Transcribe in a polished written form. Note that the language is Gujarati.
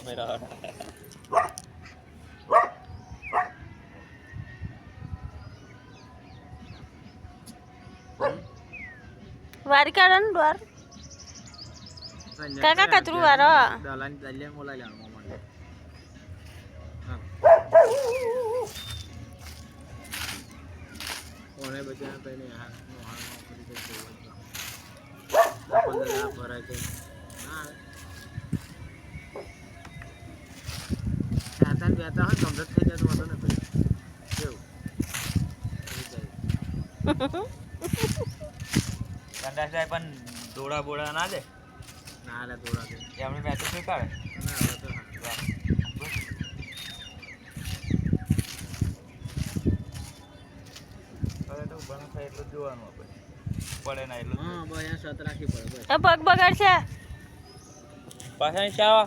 મેરા વારી કાઢો ને દ્વાર કાકા કચરું વારો દાલાની દાલિયા મોલા લેવાનું મને કોને બચાવ કઈને હા કરી દે તો ભરાય છે હા સાતાન બેતા હોય કમ્પ્લીટ થઈ જાય તો વાતો ન કરી કેવું કંડા સાહેબ પણ દોડા બોડા ના દે ના લે થોડા દે એમને મેચિંગ નહીં કાઢે ના હવે તો હવે તો ઘણું થાય એટલું જોવાનું આપણે પડે ના એટલું હા બસ અહીંયા સત રાખી પડે બસ પગ બગાડ છે પાછા ચાવા